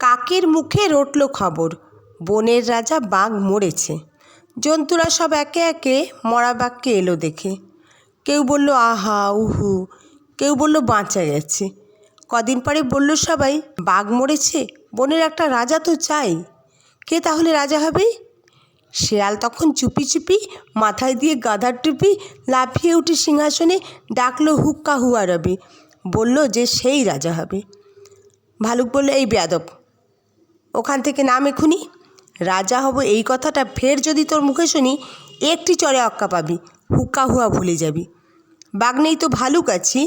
কাকের মুখে রটল খবর, বনের রাজা বাঘ মরেছে। জন্তুরা সব একে একে মরা বাঘকে এলো দেখে। কেউ বলল আহা উহু, কেউ বলল বাঁচা গেছে। কদিন পরে বলল সবাই, বাঘ মরেছে, বনের একটা রাজা তো চাই। কে তাহলে রাজা হবে? শেয়াল তখন চুপি চুপি মাথায় দিয়ে গাধার টুপি লাফিয়ে উঠে সিংহাসনে ডাকলো হুক্কা হুয়া রবে, বলল যে সেই রাজা হবে। ভালুক বলল, এই বেয়াদব, ওখান থেকে নাম এখুনি। রাজা হব এই কথাটা ফের যদি তোর মুখে শুনি, একটি চড়ে অক্কা পাবি, হুক্কা হুয়া ভুলে যাবি। বাঘ নেই তো ভালুক আছি,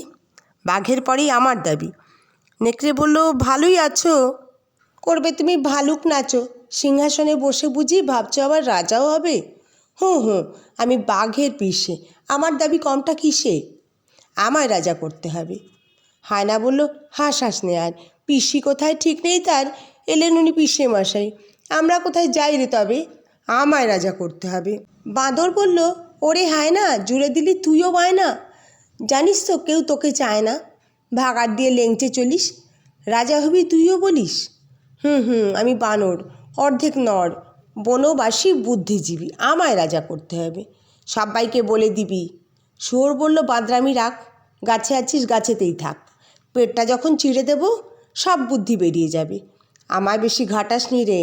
বাঘের পরেই আমার দাবি। নেকড়ে বলল, ভালোই আছো, করবে তুমি ভালুক নাচো, সিংহাসনে বসে বুঝি ভাবছো আবার রাজাও হবে? হুঁ হুঁ, আমি বাঘের পিসে, আমার দাবি কমটা কিসে? আমায় রাজা করতে হবে। হায়না বলল, হাস হাস নে আর, পিসি কোথায় ঠিক নেই তার, এলেন উনি পিসে মশাই, আমরা কোথায় যাই রে, তবে আমায় রাজা করতে হবে। বাঁদর বলল, ওরে হায়না, জুড়ে দিলি তুইও বায়না, জানিস তো কেউ তোকে চায় না, ভাগাড় দিয়ে লেংচে চলিস, রাজা হবি তুইও বলিস। হুম, আমি বানর, অর্ধেক নর, বনবাসী বুদ্ধিজীবী, আমায় রাজা করতে হবে, সবাইকে বলে দিবি। শুয়োর বলল, বাদরামি রাখ, গাছে আছিস গাছেতেই থাক, পেটটা যখন চিড়ে দেব সব বুদ্ধি বেরিয়ে যাবে, আমায় বেশি ঘাটাস নি রে,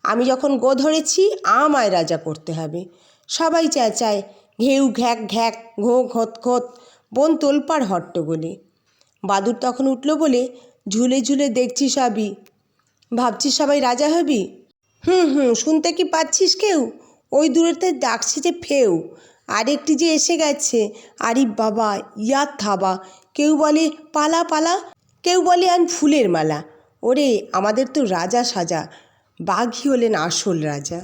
আমি যখন গো ধরেছি আমায় রাজা করতে হবে। সবাই চেঁচায়, ঘেউ ঘ্যাক ঘ্যাক, ঘো ঘত ঘত, বন তোলপাড় হট্টগোলে। বাদুর তখন উঠল বলে, ঝুলে ঝুলে দেখছি সবই, ভাবছিস সবাই রাজা হবি? হুম, শুনতে কি পাচ্ছিস কেউ? ওই দূরেতে ডাকছে যে ফেউ, আরেকটি যে এসে গেছে, আরে বাবা ইয়ার থাবা, কেউ বলে পালা পালা, কেউ বলে আন ফুলের মালা, ওরে আমাদের তো রাজা সাজা, বাঘই হলেন আসল রাজা।